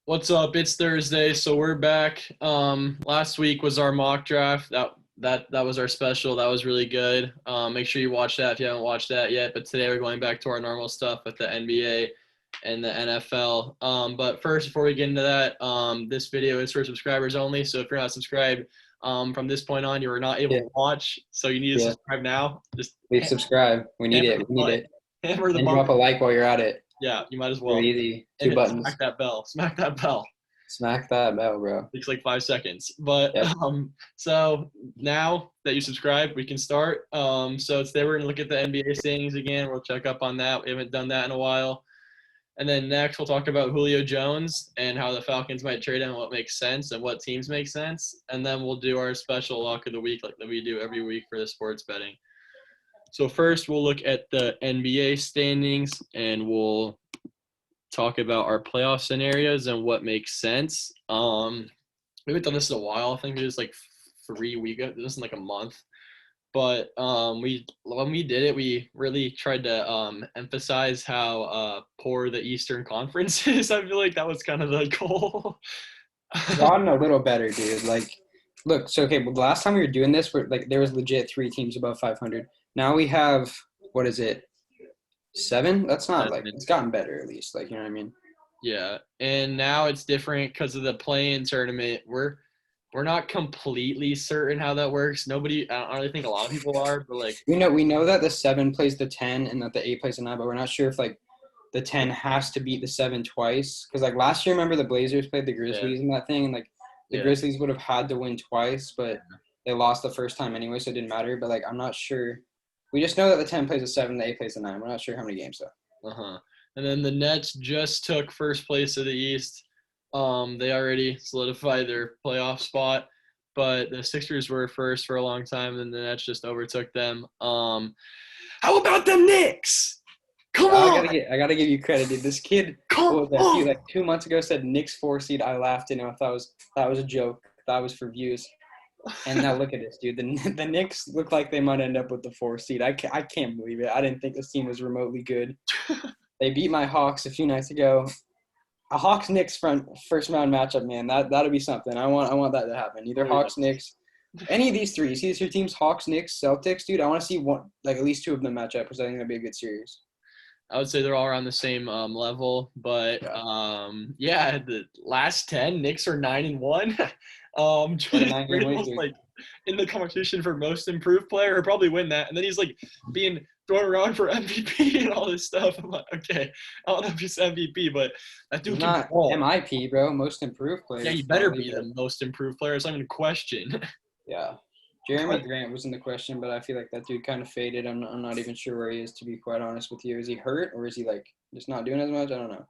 What's up? It's Thursday, so we're back. Last week was our mock draft. That was our special. That was really good. Make sure you watch that if you haven't watched that yet. But today we're going back to our normal stuff with the NBA and the NFL. But first, before we get into that, this video is for subscribers only. So if you're not subscribed, from this point on, you are not able Yeah, to watch. So you need to yeah. subscribe now. Just Please subscribe. We need hammer it. the We need button. it. Hammer the And drop a button. like while you're at it. Yeah, you might as Really well. easy. And Two hit smack buttons. that bell. Smack that bell. Smack that bell, bro. Takes like 5 seconds. But Yep. so now that you subscribe, we can start. So today we're gonna look at the NBA standings again. We'll check up on that. We haven't done that in a while. And then next we'll talk about Julio Jones and how the Falcons might trade him, what makes sense, and what teams make sense. And then we'll do our special lock of the week like that we do every week for the sports betting. So first we'll look at the NBA standings and we'll talk about our playoff scenarios and what makes sense. We haven't done this in a while. I think it was like 3 weeks. This in like a month. But we when we did it, we really tried to emphasize how poor the Eastern Conference is. I feel like that was kind of the goal. Gotten a little better, dude. Like, look, so okay, well, the last time we were doing this, there was legit three teams above 500. Now we have, what is it, seven? That's not like, it's gotten better at least. Like, you know what I mean? Yeah, and now it's different because of the play-in tournament. We're not completely certain how that works. Nobody, I don't really think a lot of people are, but like, We know that the seven plays the 10 and that the eight plays the nine, but we're not sure if like the 10 has to beat the seven twice. Because like last year, remember the Blazers played the yeah, Grizzlies in that thing, and like the yeah. Grizzlies would have had to win twice, but they lost the first time anyway, so it didn't matter. But like I'm not sure. We just know that the 10 plays the seven, the eight plays the nine. We're not sure how many games though. Uh-huh. And then the Nets just took first place of the East. They already solidified their playoff spot, but the Sixers were first for a long time, and the Nets just overtook them. How about them Knicks? Come on, I gotta give you credit, dude. This kid, come what was that? He on. like 2 months ago said Knicks 4 seed. I laughed and I thought was a joke. That was for views. And now look at this, dude. The Knicks look like they might end up with the 4 seed. I can't believe it. I didn't think this team was remotely good. They beat my Hawks a few nights ago. A Hawks Knicks first round matchup, man. That'll be something. I want that to happen. Either Oh, yeah. Hawks Knicks, any of these three. You see these three teams, Hawks Knicks, Celtics, dude. I want to see one like at least two of them match up because I think that'd be a good series. I would say they're all around the same level, but Yeah. yeah, the last 10 Knicks are 9-1. What a Julius 9 game win Randle's streak. like in the competition for most improved player, or probably win that, and then he's like being thrown around for MVP and all this stuff. I'm like, okay, I don't know if he's MVP, but that He's dude can not ball. MIP, bro. Most improved Yeah, player he better probably, be but the most improved player. It's not even a question. yeah. Jeremy Grant was in the question, but I feel like that dude kind of faded. I'm not even sure where he is, to be quite honest with you. Is he hurt or is he like just not doing as much? I don't know.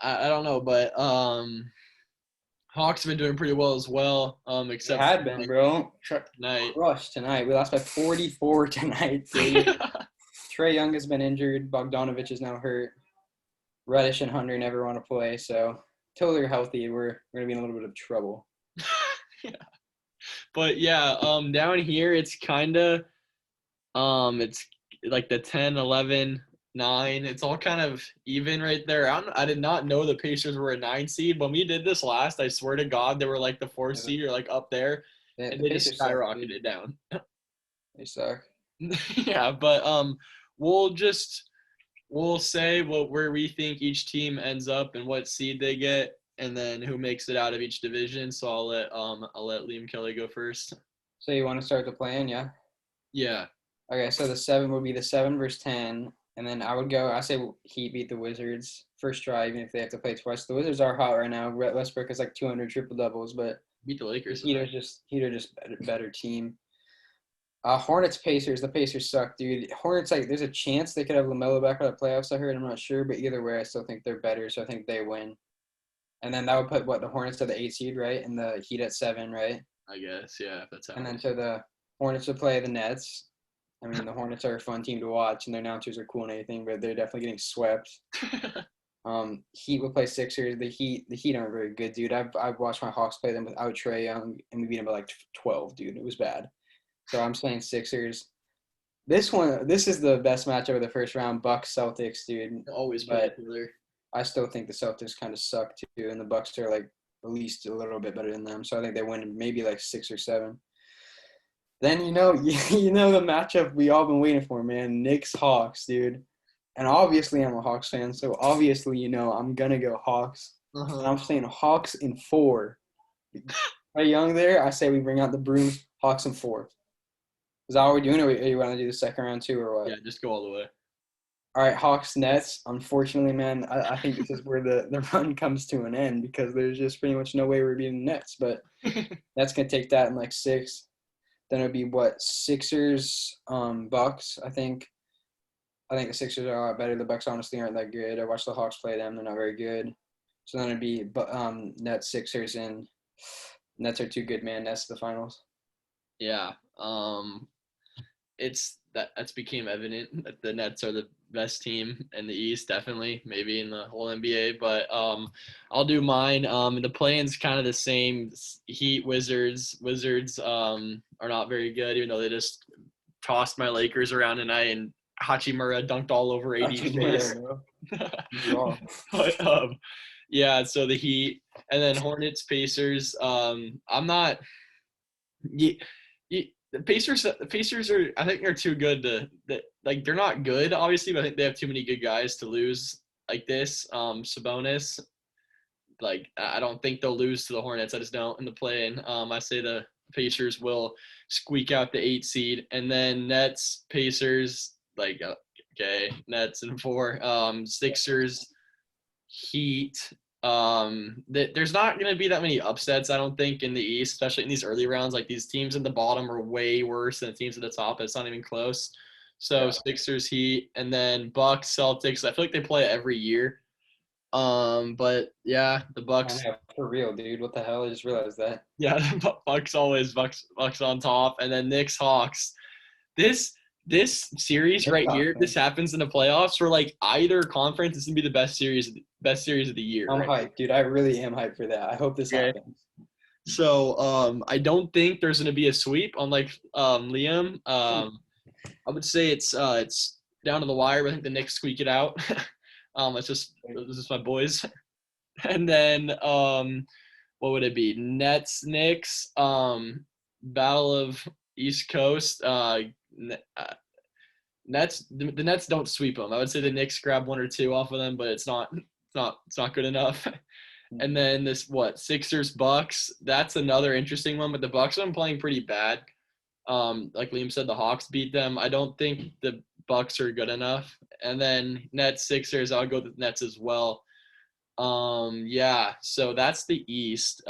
I don't know, but Hawks have been doing pretty well as well, They except had for been, like bro. tonight. Crushed tonight. We lost by 44 tonight, dude. Trey Young has been injured. Bogdanovich is now hurt. Reddish and Hunter never want to play, so until they're healthy, we're gonna be in a little bit of trouble. Yeah. But yeah, down here it's kind of it's like the 10, 11, 9. It's all kind of even right there. I did not know the Pacers were a 9 seed. When we did this last, I swear to God, they were like the 4 Yeah, seed or like up there, the, and the they just Pacers suck, skyrocketed dude. it down. They suck. Yeah, but we'll just we'll say where we think each team ends up and what seed they get, and then who makes it out of each division. So I'll let Liam Kelly go first. So you want to start the plan, yeah? Yeah. Okay, so the seven would be the 7 versus 10, and then I would go. I say Heat beat the Wizards first try, even if they have to play twice. The Wizards are hot right now. Westbrook is like 200 triple doubles, but Beat the the Lakers Heat tonight. are just better team. Hornets Pacers. The Pacers suck, dude. Hornets like there's a chance they could have LaMelo back for the playoffs. I heard. I'm not sure, but either way, I still think they're better. So I think they win. And then that would put the Hornets at the 8 seed, right, and the Heat at 7, right? I guess, yeah, if that's how And it then so the Hornets would play the Nets. I mean, the Hornets are a fun team to watch, and their announcers are cool and anything, but they're definitely getting swept. works. Heat would play Sixers. The Heat aren't very good, dude. I've watched my Hawks play them without Trey Young, and we beat them by like 12, dude. It was bad. So I'm saying Sixers. This is the best matchup of the first round. Bucks Celtics, dude. Always play But each other. I still think the Celtics kind of suck too, and the Bucks are like at least a little bit better than them. So I think they win maybe like 6 or 7. Then you know the matchup we all been waiting for, man. Knicks Hawks, dude. And obviously I'm a Hawks fan, so obviously I'm gonna go Hawks. And I'm saying Hawks in 4. Trae Young there, I say we bring out the brooms, Hawks in 4. Is that what we're doing, or you want to do the second round too, or what? Yeah, just go all the way. All right, Hawks Nets. Unfortunately, man, I think this is where the run comes to an end because there's just pretty much no way we're beating the Nets. But Nets gonna take that in like 6. Then it'd be what, Sixers, Bucks. I think the Sixers are a lot better. The Bucks honestly aren't that good. I watched the Hawks play them; they're not very good. So then it'd be Nets, Sixers, and Nets are too good, man. Nets to the finals. Yeah. That's became evident that the Nets are the best team in the East, definitely, maybe in the whole NBA. But I'll do mine. The play-in's kind of the same. Heat, Wizards. Wizards are not very good, even though they just tossed my Lakers around tonight, and Hachimura dunked all over AD's face. But yeah, so the Heat, and then Hornets, Pacers. I'm not. The Pacers are, I think, they're too good like, they're not good obviously, but I think they have too many good guys to lose like this. Sabonis, like, I don't think they'll lose to the Hornets. I just don't in the play-in. I say the Pacers will squeak out the 8 seed, and then Nets, Pacers, like, okay, Nets in 4. Sixers, Heat. There's not going to be that many upsets, I don't think, in the East, especially in these early rounds. Like, these teams in the bottom are way worse than the teams at the top. It's not even close. So yeah. Sixers, Heat, and then Bucks, Celtics. I feel like they play every year. But yeah, the Bucks. Yeah, for real, dude. What the hell? I just realized that. Yeah, the Bucks always Bucks on top, and then Knicks, Hawks. This series right here, this happens in the playoffs where, like, either conference is gonna be the best series of the year. I'm hyped, dude. I really am hyped for that. I hope this happens. So I don't think there's gonna be a sweep, unlike Liam. I would say it's down to the wire, but I think the Knicks squeak it out. It's just my boys. And then what would it be? Nets, Knicks, Battle of East Coast. Nets, the Nets don't sweep them. I would say the Knicks grab 1 or 2 off of them, but it's not good enough. And then Sixers, Bucks. That's another interesting one, but the Bucks have been playing pretty bad. Like Liam said, the Hawks beat them. I don't think the Bucks are good enough. And then Nets, Sixers, I'll go with the Nets as well. Yeah, so that's the East.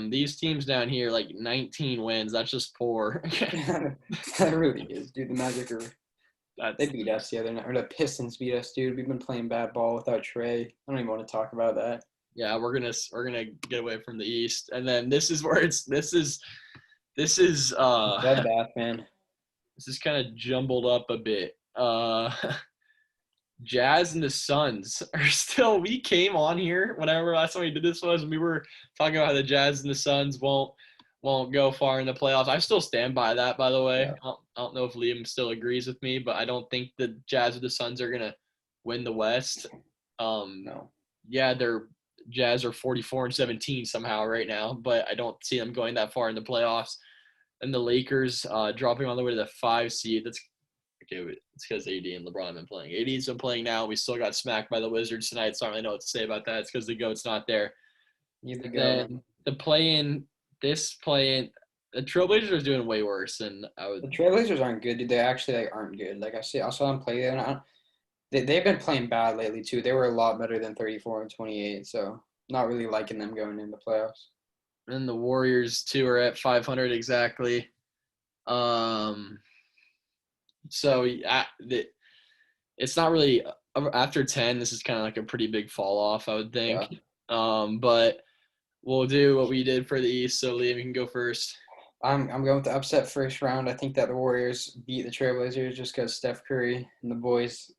These teams down here, like, 19 wins. That's just poor. That really is, dude. The Magic they beat us the other night. Or the Pistons beat us, dude. We've been playing bad ball without Trae. I don't even want to talk about that. Yeah, we're gonna get away from the East, and then this is where this is Bloodbath, man. This is kind of jumbled up a bit. Jazz and the Suns are still. We came on here whenever last time we did this we were talking about how the Jazz and the Suns won't go far in the playoffs. I still stand by that, by the way. Yeah. I don't know if Liam still agrees with me, but I don't think the Jazz or the Suns are gonna win the West. No. Yeah, their Jazz are 44-17 somehow right now, but I don't see them going that far in the playoffs. And the Lakers dropping all the way to the 5 seed. That's okay. It's because AD and LeBron have been playing. AD's been playing now. We still got smacked by the Wizards tonight, so I don't really know what to say about that. It's because the GOAT's not there. Then the play-in, the Trailblazers are doing way worse than I would. The Trailblazers aren't good, dude. They actually aren't good. Like I saw them play, and they've been playing bad lately too. They were a lot better than 34-28, so not really liking them going into the playoffs. And the Warriors too are at 500 exactly. So it's not really after 10. This is kind of like a pretty big fall off, I would think. Yeah. But we'll do what we did for the East. So Liam, you can go first. I'm going with the upset first round. I think that the Warriors beat the Trailblazers just because Steph Curry and the boys.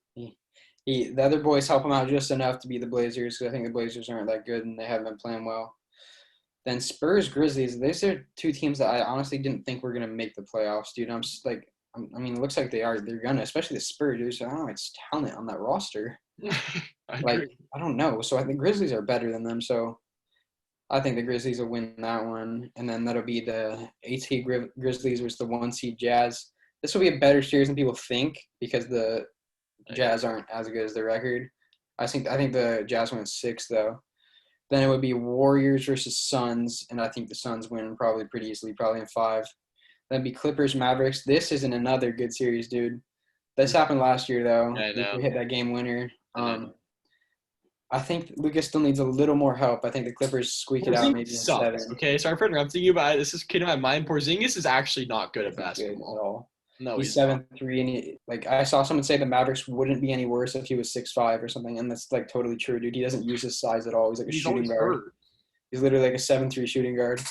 The other boys help him out just enough to beat the Blazers. Because I think the Blazers aren't that good and they haven't been playing well. Then Spurs, Grizzlies. These are 2 teams that I honestly didn't think were gonna make the playoffs, dude. I'm just like, I mean, it looks like they are. They're gonna, especially the Spurs, dude. So I don't know, it's talent on that roster. I Like, agree. I don't know. So I think Grizzlies are better than them. So I think the Grizzlies will win that one. And then that'll be the 8 seed Grizzlies versus the 1 seed Jazz. This will be a better series than people think because the Jazz aren't as good as their record. I think the Jazz went 6 though. Then it would be Warriors versus Suns, and I think the Suns win probably pretty easily, probably in 5. Then it'd be Clippers Mavericks. This isn't another good series, dude. This happened last year though. Yeah, I know. Luka hit that game winner. I know. I think Luka still needs a little more help. I think the Clippers squeak it out Porzingis maybe in sucks. 7. Okay, sorry for interrupting you, but this is kidding my mind. Porzingis is actually not good at Isn't good at basketball. all. No, He's he's not. 7'3", and like I saw someone say the Mavericks wouldn't be any worse if he was 6'5" or something, and that's like totally true, dude. He doesn't use his size at all. He's like a He's shooting always guard. hurt. He's literally like a 7'3" shooting guard.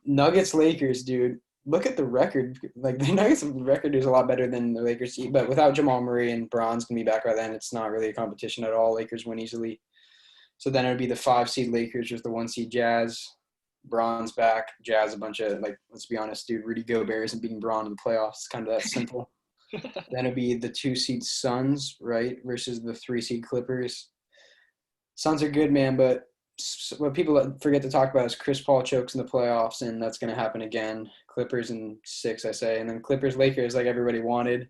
Nuggets Lakers, dude. Look at the record. Like the Nuggets record is a lot better than the Lakers, but without Jamal Murray and Bron's gonna be back by then, it's not really a competition at all. Lakers win easily. So then it would be the 5 seed Lakers with the 1 seed Jazz. Bron's back. Jazz a bunch of like, let's be honest, dude. Rudy Gobert isn't beating Bron in the playoffs. It's kind of that simple. Then it'd be the 2 seed Suns, right, versus the 3 seed Clippers. Suns are good, man, but what people forget to talk about is Chris Paul chokes in the playoffs, and that's going to happen again. Clippers in 6, I say, and then Clippers Lakers, like everybody wanted.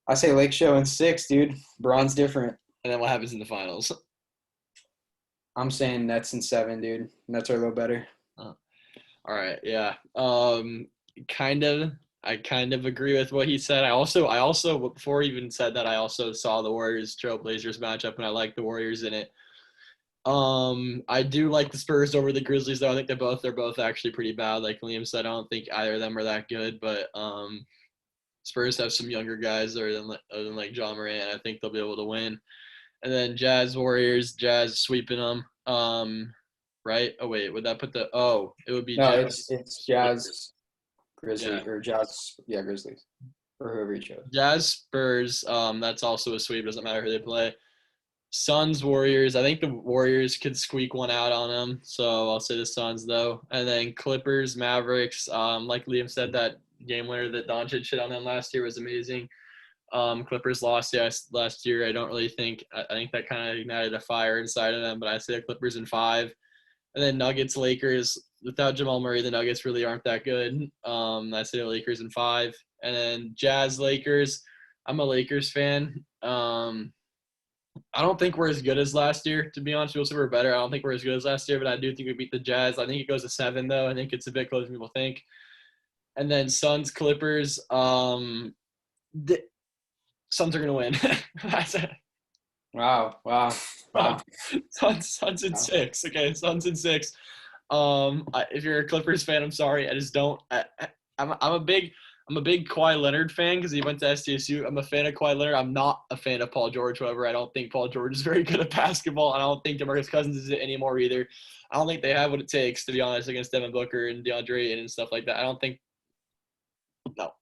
I say Lake Show in 6, dude. Bron's different. And then what happens in the finals? I'm saying Nets in 7, dude. Nets are a little better. All right, yeah. Kind of. I kind of agree with what he said. I also before he even said that, I also saw the Warriors Trailblazers matchup, and I like the Warriors in it. I do like the Spurs over the Grizzlies, though. I think they're both actually pretty bad. Like Liam said, I don't think either of them are that good, but Spurs have some younger guys other than like John Morant. I think they'll be able to win. And then Jazz Warriors, Jazz sweeping them. Right? Oh wait, would that put the? Oh, it would be No, Jazz. it's Jazz, Yeah, Grizzlies, or Jazz, yeah, Grizzlies, or whoever you chose. Jazz Spurs. That's also a sweep. Doesn't matter who they play. Suns Warriors. I think the Warriors could squeak one out on them. So I'll say the Suns though. And then Clippers Mavericks. Like Liam said, that game winner that Doncic hit on them last year was amazing. Clippers lost last year. I don't really think. I think that kind of ignited a fire inside of them. But I say the Clippers in 5. And then Nuggets Lakers. Without Jamal Murray, the Nuggets really aren't that good. I say the Lakers in 5. And then Jazz Lakers. I'm a Lakers fan. I don't think we're as good as last year, to be honest. We'll say we're better. I don't think we're as good as last year, but I do think we beat the Jazz. I think it goes to 7, though. I think it's a bit closer than people think. And then Suns Clippers. The Suns are gonna win. That's it. Wow. Suns in 6. Okay, Suns in 6. If you're a Clippers fan, I'm sorry. I just don't. I'm a big Kawhi Leonard fan because he went to SDSU. I'm a fan of Kawhi Leonard. I'm not a fan of Paul George, however. I don't think Paul George is very good at basketball, and I don't think DeMarcus Cousins is it anymore either. I don't think they have what it takes, to be honest, against Devin Booker and DeAndre and stuff like that. I don't think. No.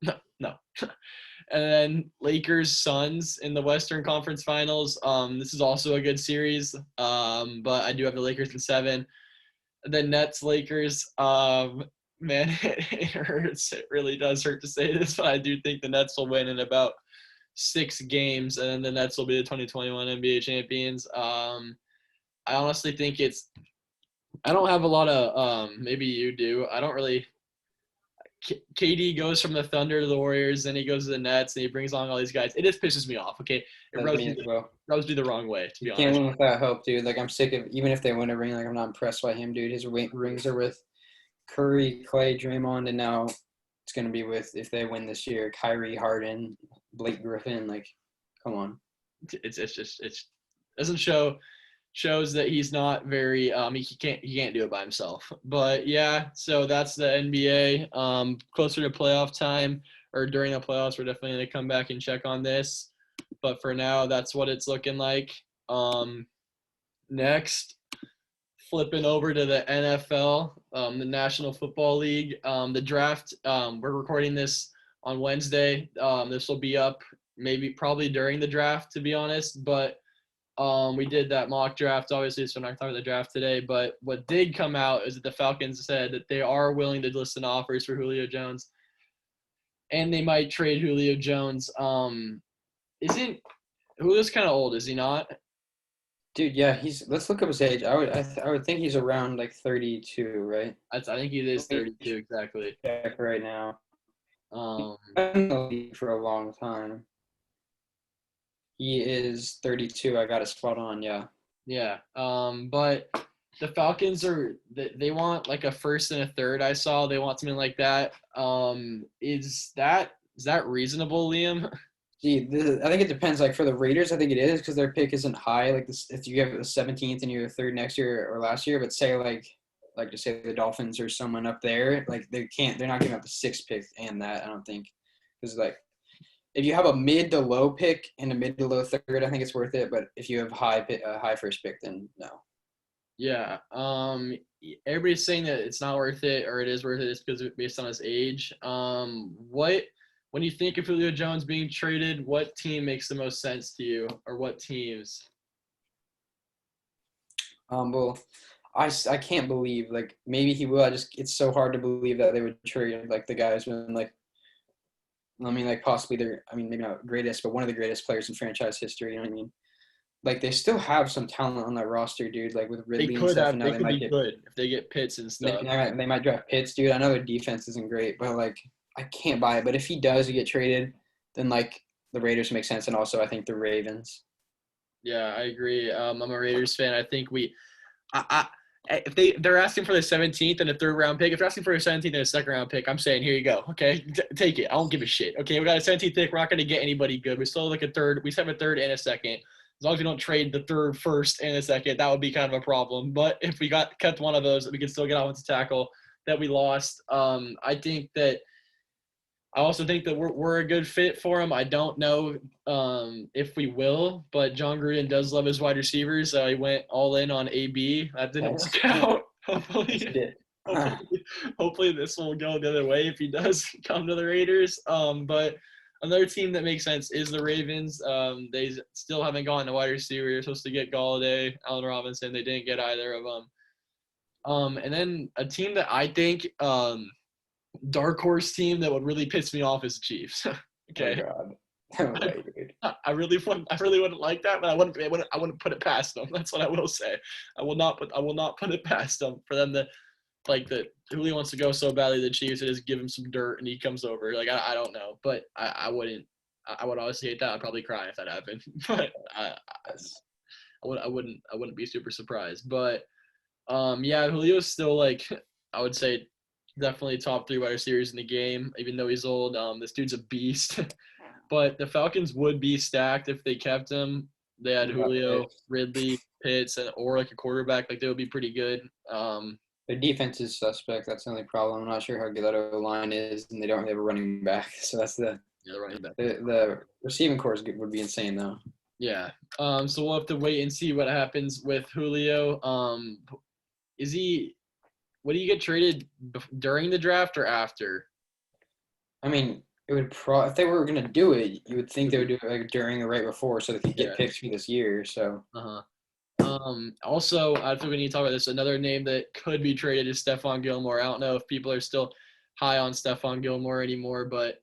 And then Lakers Suns in the Western Conference Finals. This is also a good series, but I do have the Lakers in 7. And then Nets Lakers. Man, it hurts. It really does hurt to say this, but I do think the Nets will win in about 6 games, and then the Nets will be the 2021 NBA champions. I honestly think it's. I don't have a lot of. Maybe you do. I don't really. KD goes from the Thunder to the Warriors, then he goes to the Nets, and he brings along all these guys. It just pisses me off. Okay, it rubs Me as well. me the wrong way, to be You can't honest. win without hope, dude. Like I'm sick of even if they win a ring, like I'm not impressed by him, dude. His rings are with Curry, Clay, Draymond, and now it's gonna be with if they win this year, Kyrie, Harden, Blake Griffin. Like, come on. It's just doesn't shows that he's not very he can't do it by himself. But yeah, so that's the NBA. Closer to playoff time or during the playoffs, we're definitely gonna come back and check on this. But for now, that's what it's looking like. Next, flipping over to the NFL, the National Football League, the draft. We're recording this on Wednesday. This will be up probably during the draft, to be honest. But we did that mock draft, obviously, so we're not talking about the draft today. But what did come out is that the Falcons said that they are willing to listen to offers for Julio Jones, and they might trade Julio Jones. Isn't Julio's kind of old, is he not? Dude, yeah, let's look up his age. I would think he's around like 32, right? I think he is Let me 32 exactly. check right now. Um, Been in the league for a long time. He is 32. I got it spot on, yeah. yeah. But the Falcons they want like a first and a third. I saw they want something like that. Is that reasonable, Liam? See, I think it depends. Like for the Raiders, I think it is because their pick isn't high. Like this, if you have the 17th and you're the third next year or last year, but say like to say the Dolphins or someone up there, like they're not giving up the sixth pick and that. I don't think because like if you have a mid to low pick and a mid to low third, I think it's worth it. But if you have high first pick, then no. Yeah. Everybody's saying that it's not worth it or it is worth it just because based on his age. When you think of Julio Jones being traded, what team makes the most sense to you, or what teams? Well, I can't believe like maybe he will. It's so hard to believe that they would trade like the guys when like I mean like possibly they're I mean maybe not greatest but one of the greatest players in franchise history. You know what I mean? Like they still have some talent on that roster, dude. Like with They Ridley and could stuff, have. and now They they could might be get good if they get Pitts and stuff. they might draft Pitts, dude. I know their defense isn't great, but like I can't buy it. But if he does get traded, then like the Raiders make sense, and also I think the Ravens. Yeah, I agree. I'm a Raiders fan. I think if they're asking for the 17th and a third round pick, if they're asking for a 17th and a second round pick, I'm saying here you go. Okay, take it. I don't give a shit. Okay, we got a 17th pick. We're not going to get anybody good. We still have like a third. We still have a third and a second. As long as we don't trade the third, first, and a second, that would be kind of a problem. But if we kept one of those, we could still get offensive tackle that we lost. I also think that we're a good fit for him. I don't know if we will, but John Gruden does love his wide receivers. He went all in on AB. That didn't work out. Hopefully this will go the other way if he does come to the Raiders. But another team that makes sense is the Ravens. They still haven't gotten a wide receiver. They're supposed to get Galladay, Allen Robinson. They didn't get either of them. And then a team that I think dark horse team that would really piss me off is the Chiefs. Okay. Oh, God. Way, dude. I really wouldn't like that, but I wouldn't put it past them. That's what I will say. I will not put it past them for them to like that. Julio wants to go so badly the Chiefs, just give him some dirt and he comes over. Like I don't know, but I wouldn't. I would honestly hate that. I'd probably cry if that happened. But I wouldn't be super surprised. But yeah, Julio's still like I would say definitely top 3 wide receivers in the game, even though he's old. This dude's a beast. But the Falcons would be stacked if they kept him. They had Julio, Ridley, Pitts, or like a quarterback. Like they would be pretty good. Their defense is suspect. That's the only problem. I'm not sure how good that O-line is, and they don't really have a running back. So that's the running back. The receiving core would be insane though. Yeah. So we'll have to wait and see what happens with Julio. Would he get traded during the draft or after? I mean, it would if they were going to do it, you would think they would do it like during or right before so they could get picks for this year. So. Also, I think we need to talk about this. Another name that could be traded is Stephon Gilmore. I don't know if people are still high on Stephon Gilmore anymore, but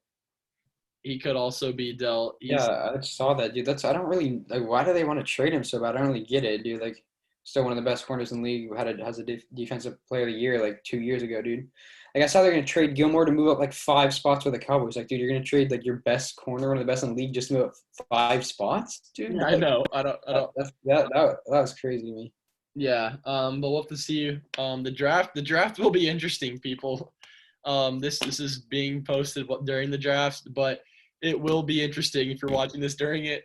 he could also be dealt. Yeah, I saw that, dude. I don't really like. Why do they want to trade him so bad? I don't really get it, dude. Like, still one of the best corners in the league. Has a defensive player of the year like 2 years ago, dude. Like I saw they're gonna trade Gilmore to move up like 5 spots with the Cowboys. Like, dude, you're gonna trade like your best corner, one of the best in the league, just to move up 5 spots, dude. Yeah, I know. I don't. That was crazy to me. Yeah. But we'll have to see. The draft will be interesting, people. This is being posted during the draft, but it will be interesting if you're watching this during it.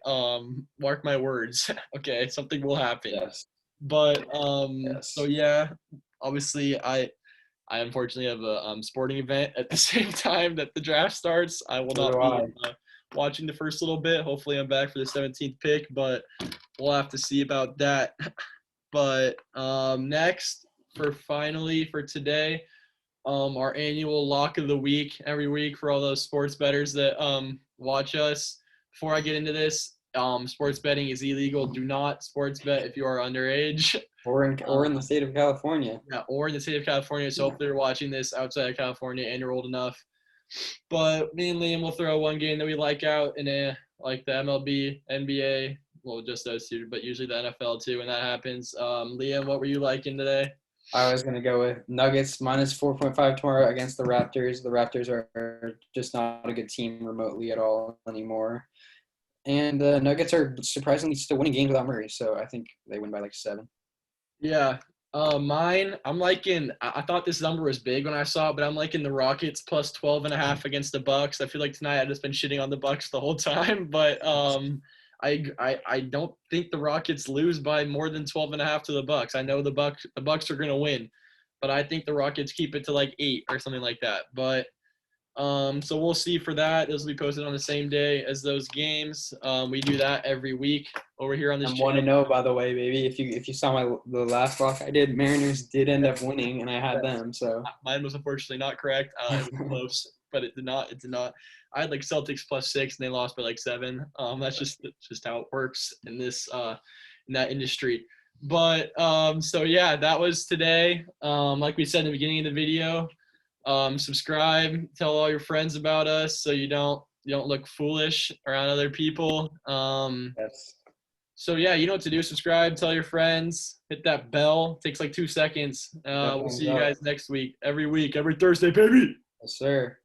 Mark my words. Okay, something will happen. Yes. But yes. So yeah, obviously I unfortunately have a sporting event at the same time that the draft starts. I will not be watching the first little bit. Hopefully I'm back for the 17th pick, but we'll have to see about that. But next for today, our annual lock of the week every week for all those sports bettors that watch us. Before I get into this, sports betting is illegal. Do not sports bet if you are underage. Or in the state of California. Yeah, or in the state of California. So hopefully you're watching this outside of California and you're old enough. But me and Liam will throw one game that we like out in like the MLB, NBA, well, just those two, but usually the NFL too when that happens. Liam, what were you liking today? I was gonna go with Nuggets minus 4.5 tomorrow against the Raptors. The Raptors are just not a good team remotely at all anymore. And the Nuggets are surprisingly still winning games without Murray, so I think they win by like 7. Yeah. Mine, I'm liking, I thought this number was big when I saw it, but I'm liking the Rockets plus 12.5 against the Bucks. I feel like tonight I've just been shitting on the Bucks the whole time, but I don't think the Rockets lose by more than 12.5 to the Bucks. I know the Bucks are gonna win, but I think the Rockets keep it to like 8 or something like that. But so we'll see for that. Those will be posted on the same day as those games. We do that every week over here on this I'm channel. 1-0, by the way, baby. If you saw the last lock I did, Mariners did end up winning, and I had them. So Mine was unfortunately not correct. It was close, but it did not. It did not. I had like Celtics plus 6, and they lost by like 7. That's just how it works in this in that industry. But so yeah, that was today. Like we said in the beginning of the video, subscribe, tell all your friends about us so you don't look foolish around other people. yes, So yeah, you know what to do. Subscribe, tell your friends, hit that bell. It takes like 2 seconds. that We'll thumbs see you up. guys next week, every Thursday, baby. Yes, sir.